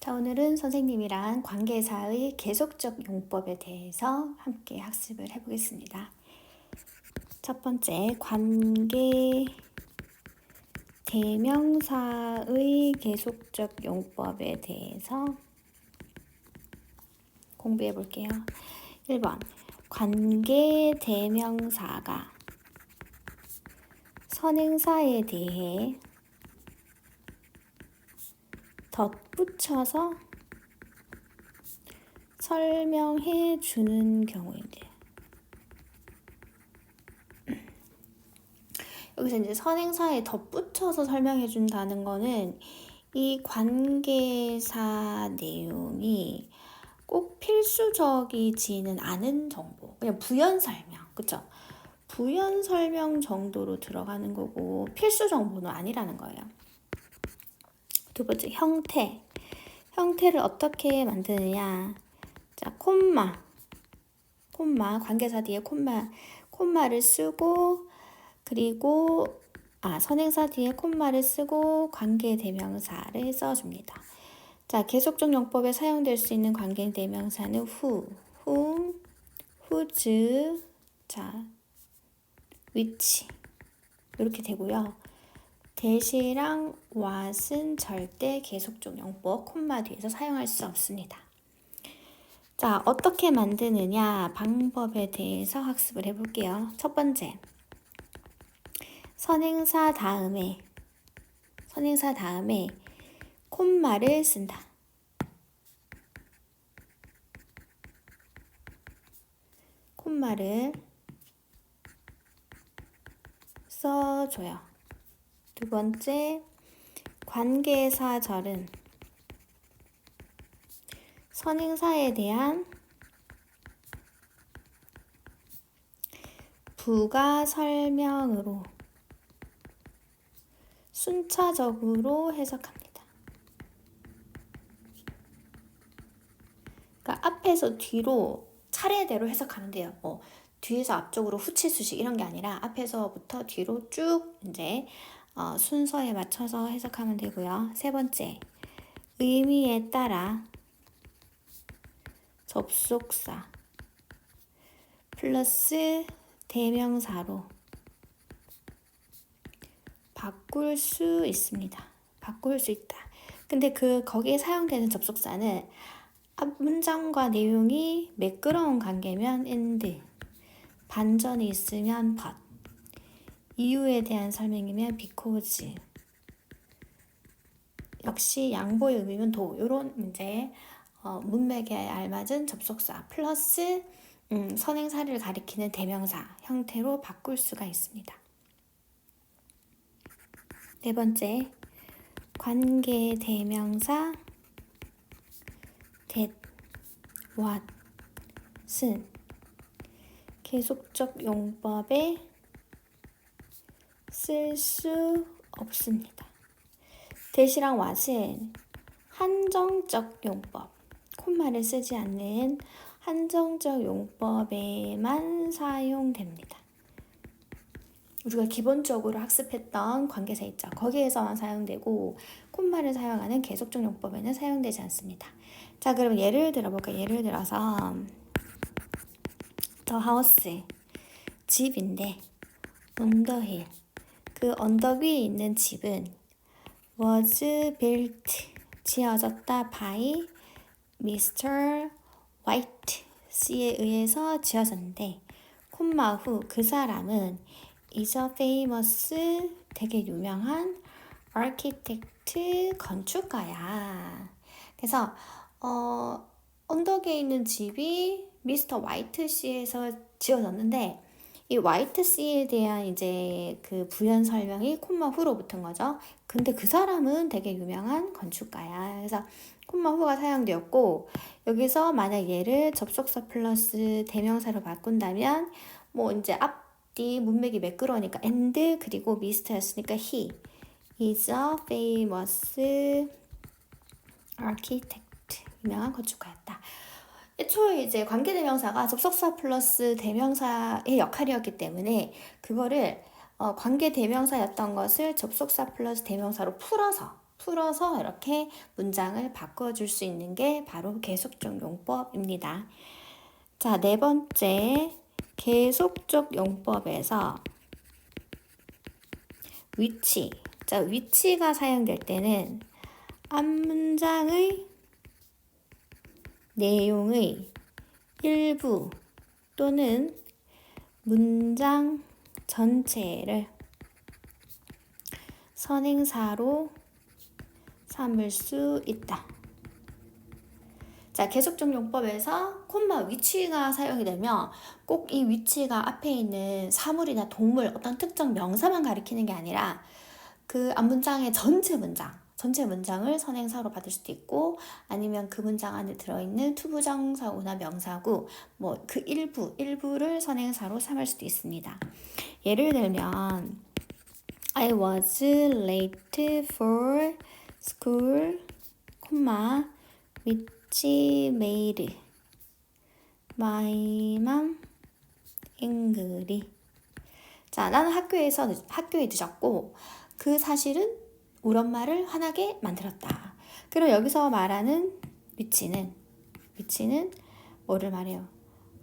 자, 오늘은 선생님이랑 관계사의 계속적 용법에 대해서 함께 학습을 해보겠습니다. 첫 번째, 관계 대명사의 계속적 용법에 대해서 공부해 볼게요. 1번, 관계 대명사가 선행사에 대해 덧붙여서 설명해 주는 경우인데, 여기서 이제 선행사에 덧붙여서 설명해 준다는 거는 이 관계사 내용이 꼭 필수적이지는 않은 정보, 그냥 부연 설명, 그쵸? 부연 설명 정도로 들어가는 거고 필수 정보는 아니라는 거예요. 두 번째, 형태. 형태를 어떻게 만드느냐? 자, 콤마, 관계사 뒤에 콤마를 쓰고, 그리고 선행사 뒤에 콤마를 쓰고 관계 대명사를 써줍니다. 자, 계속적 용법에 사용될 수 있는 관계 대명사는 whom, whose, 자, which 이렇게 되고요. 대시랑 what은 절대 계속적 용법 콤마 뒤에서 사용할 수 없습니다. 자, 어떻게 만드느냐 방법에 대해서 학습을 해볼게요. 첫 번째, 선행사 다음에 콤마를 쓴다. 콤마를 써줘요. 두 번째, 관계사절은 선행사에 대한 부가 설명으로 순차적으로 해석합니다. 그러니까 앞에서 뒤로 차례대로 해석하면 돼요. 뒤에서 앞쪽으로 후치수식 이런 게 아니라 앞에서부터 뒤로 쭉 이제 순서에 맞춰서 해석하면 되고요. 세 번째, 의미에 따라 접속사 플러스 대명사로 바꿀 수 있습니다. 바꿀 수 있다. 근데 거기에 사용되는 접속사는 앞 문장과 내용이 매끄러운 관계면 and, 반전이 있으면 but, 이유에 대한 설명이면 because, 역시 양보의 의미면 do, 이런 이제 문맥에 알맞은 접속사 플러스 선행사를 가리키는 대명사 형태로 바꿀 수가 있습니다. 네 번째, 관계 대명사 that, what은 계속적 용법에 쓸 수 없습니다. that이랑 what은 한정적 용법, 콤마를 쓰지 않는 한정적 용법에만 사용됩니다. 우리가 기본적으로 학습했던 관계사 있죠. 거기에서만 사용되고 콤마를 사용하는 계속적 용법에는 사용되지 않습니다. 자, 그럼 예를 들어볼까요? 예를 들어서 the house, 집인데 on the hill, 그 언덕 위에 있는 집은 was built, 지어졌다 by Mr. White 씨에 의해서 지어졌는데 콤마 후 그 사람은 is a famous, 되게 유명한 architect, 건축가야. 그래서 언덕에 있는 집이 미스터 화이트 씨에서 지어졌는데 이 화이트 씨에 대한 이제 그 부연 설명이 콤마 후로 붙은 거죠. 근데 그 사람은 되게 유명한 건축가야. 그래서 콤마 후가 사용되었고, 여기서 만약 얘를 접속사 플러스 대명사로 바꾼다면 뭐 이제 앞뒤 문맥이 매끄러우니까 and 그리고 미스터였으니까 he is a famous architect, 유명한 건축가였다. 애초에 이제 관계대명사가 접속사 플러스 대명사의 역할이었기 때문에 그거를 관계대명사였던 것을 접속사 플러스 대명사로 풀어서 풀어서 이렇게 문장을 바꿔줄 수 있는 게 바로 계속적 용법입니다. 자, 네 번째, 계속적 용법에서 위치. 자, 위치가 사용될 때는 앞문장의 내용의 일부 또는 문장 전체를 선행사로 삼을 수 있다. 자, 계속적 용법에서 콤마 위치가 사용이 되면 꼭 이 위치가 앞에 있는 사물이나 동물, 어떤 특정 명사만 가리키는 게 아니라 그 앞문장의 전체 문장을 선행사로 받을 수도 있고, 아니면 그 문장 안에 들어있는 투부정사구나 명사구, 뭐 그 일부를 선행사로 삼을 수도 있습니다. 예를 들면 I was late for school, which made my mom angry. 자, 나는 학교에 늦었고 그 사실은 우리 엄마를 화나게 만들었다. 그럼 여기서 말하는 위치는 뭐를 말해요?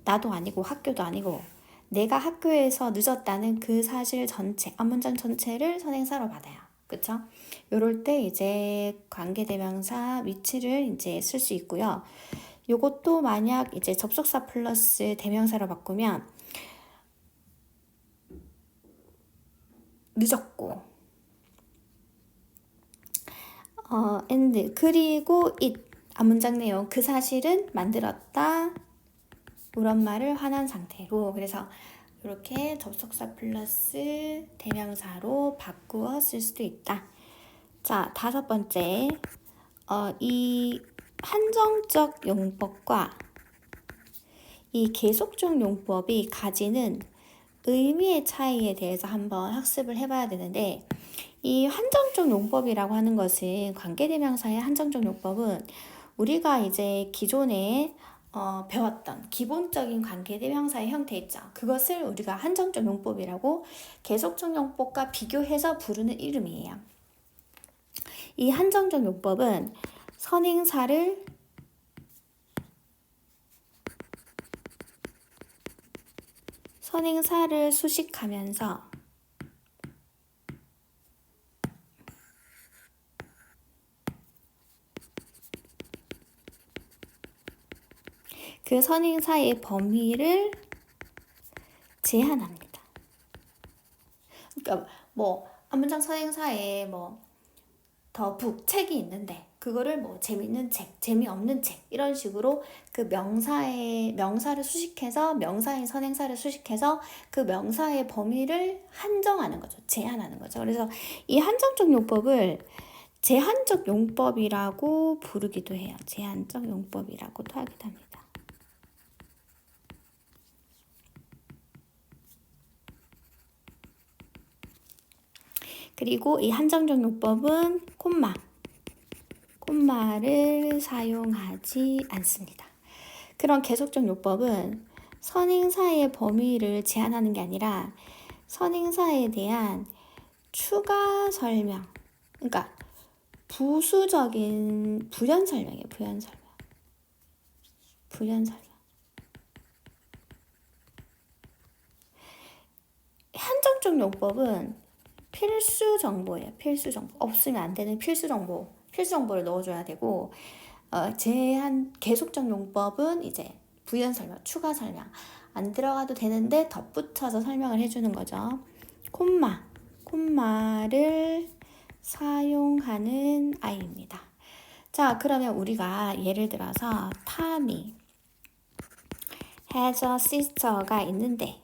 나도 아니고 학교도 아니고 내가 학교에서 늦었다는 그 사실 전체, 앞문장 전체를 선행사로 받아요. 그쵸? 요럴 때 이제 관계대명사 위치를 이제 쓸 수 있고요. 요것도 만약 이제 접속사 플러스 대명사로 바꾸면 늦었고 and 그리고 it 앞문장 내용 그 사실은 만들었다 우리 엄마를 화난 상태로. 그래서 이렇게 접속사 플러스 대명사로 바꾸어 쓸 수도 있다. 자, 다섯 번째, 이 한정적 용법과 이 계속적 용법이 가지는 의미의 차이에 대해서 한번 학습을 해봐야 되는데, 이 한정적 용법이라고 하는 것은, 관계대명사의 한정적 용법은 우리가 이제 기존에 배웠던 기본적인 관계대명사의 형태 있죠. 그것을 우리가 한정적 용법이라고 계속적 용법과 비교해서 부르는 이름이에요. 이 한정적 용법은 선행사를 수식하면서 그 선행사의 범위를 제한합니다. 그러니까 뭐 앞문장 선행사에 뭐 더 북 책이 있는데 그거를 뭐 재밌는 책, 재미없는 책 이런 식으로 그 명사를 수식해서 명사의 선행사를 수식해서 그 명사의 범위를 한정하는 거죠. 제한하는 거죠. 그래서 이 한정적 용법을 제한적 용법이라고 부르기도 해요. 제한적 용법이라고도 하기도 합니다. 그리고 이 한정적 용법은 콤마를 사용하지 않습니다. 그런 계속적 용법은 선행사의 범위를 제한하는 게 아니라 선행사에 대한 추가 설명, 그러니까 부수적인 부연 설명이에요. 부연 설명. 한정적 용법은 필수 정보예요. 필수 정보. 없으면 안 되는 필수 정보를 넣어줘야 되고, 계속적 용법은 이제 부연 설명, 추가 설명 안 들어가도 되는데 덧붙여서 설명을 해주는 거죠. 콤마를 사용하는 아이입니다. 자, 그러면 우리가 예를 들어서 Tommy has a sister가 있는데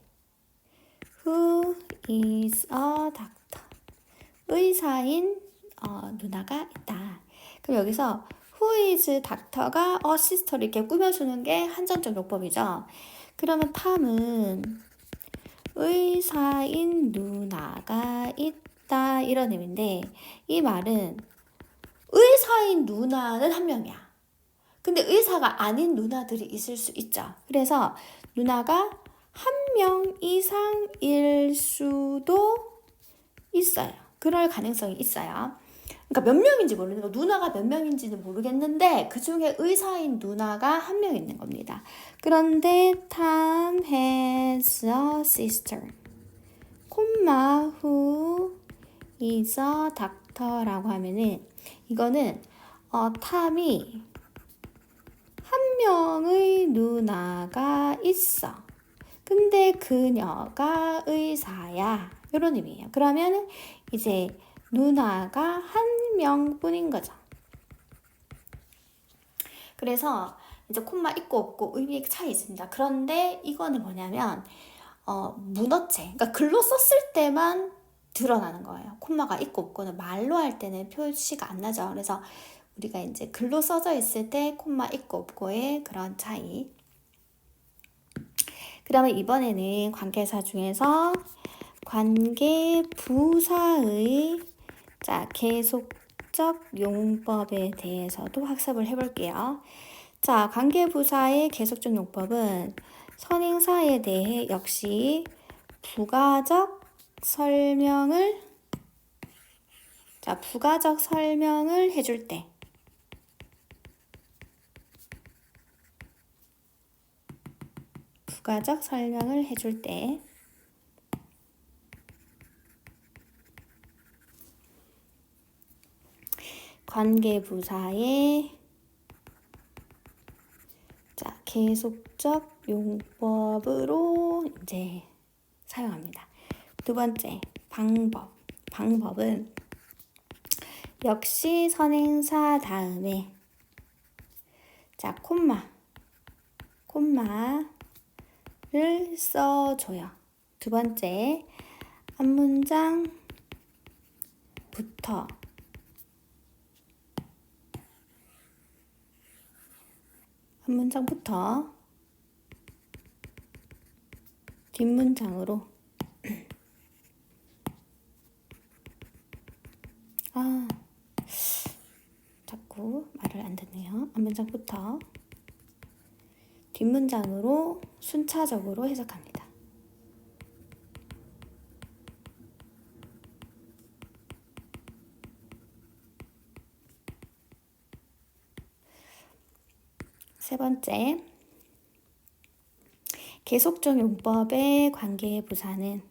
who is a doctor? 의사인 누나가 있다. 그럼 여기서 who is doctor가 a sister를 이렇게 꾸며주는 게 한정적 용법이죠. 그러면 탐은 의사인 누나가 있다 이런 의미인데, 이 말은 의사인 누나는 한 명이야. 근데 의사가 아닌 누나들이 있을 수 있죠. 그래서 누나가 한 명 이상일 수도 있어요. 그럴 가능성이 있어요. 그러니까 몇 명인지 모르는 거. 누나가 몇 명인지는 모르겠는데 그 중에 의사인 누나가 한 명 있는 겁니다. 그런데 Tom has a sister, who is a doctor라고 하면은 이거는 탐이 한 명의 누나가 있어. 근데 그녀가 의사야. 이런 의미예요. 그러면 이제 누나가 한 명뿐인 거죠. 그래서 이제 콤마 있고 없고 의미의 차이 있습니다. 그런데 이거는 뭐냐면 문어체. 그러니까 글로 썼을 때만 드러나는 거예요. 콤마가 있고 없고는 말로 할 때는 표시가 안 나죠. 그래서 우리가 이제 글로 써져 있을 때 콤마 있고 없고의 그런 차이. 그러면 이번에는 관계사 중에서 관계부사의 계속적 용법에 대해서도 학습을 해볼게요. 자, 관계부사의 계속적 용법은 선행사에 대해 역시 부가적 설명을 해줄 때 관계부사의 계속적 용법으로 이제 사용합니다. 두 번째, 방법은 역시 선행사 다음에 콤마를 써줘요. 두 번째, 한 문장부터 뒷문장으로 자꾸 말을 안 듣네요. 한 문장부터 뒷문장으로 순차적으로 해석합니다. 세 번째, 계속적 용법의 관계부사는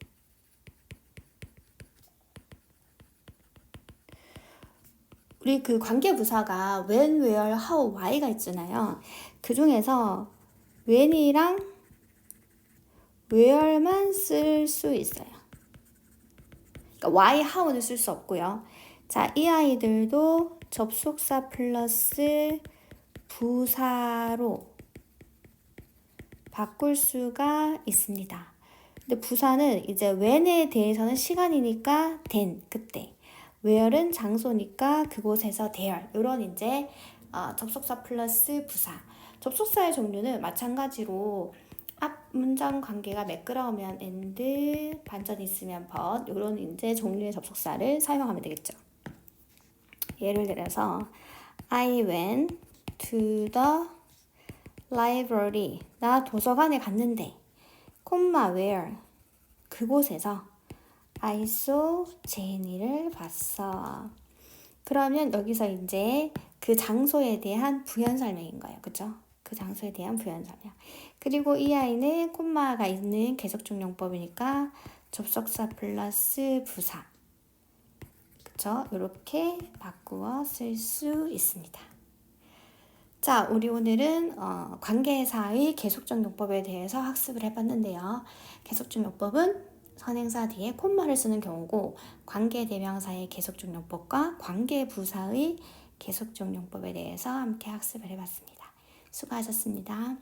우리 그 관계부사가 when, where, how, why가 있잖아요. 그 중에서 when이랑 where만 쓸 수 있어요. 그러니까 why, how는 쓸 수 없고요. 자, 이 아이들도 접속사 플러스 부사로 바꿀 수가 있습니다. 근데 부사는 이제 when에 대해서는 시간이니까 then, 그때. where은 장소니까 그곳에서 there. 이런 이제 접속사 플러스 부사. 접속사의 종류는 마찬가지로 앞 문장 관계가 매끄러우면 and, 반전이 있으면 but 이런 이제 종류의 접속사를 사용하면 되겠죠. 예를 들어서 I went to the library. 나 도서관에 갔는데, where. 그곳에서 I saw 제니를 봤어. 그러면 여기서 이제 그 장소에 대한 부연 설명인 거예요. 그죠? 그 장소에 대한 부연 설명. 그리고 이 아이는 콤마가 있는 계속적 용법이니까 접속사 플러스 부사. 그쵸? 이렇게 바꾸어 쓸 수 있습니다. 자, 우리 오늘은 관계사의 계속적 용법에 대해서 학습을 해봤는데요. 계속적 용법은 선행사 뒤에 콤마를 쓰는 경우고 관계대명사의 계속적 용법과 관계부사의 계속적 용법에 대해서 함께 학습을 해봤습니다. 수고하셨습니다.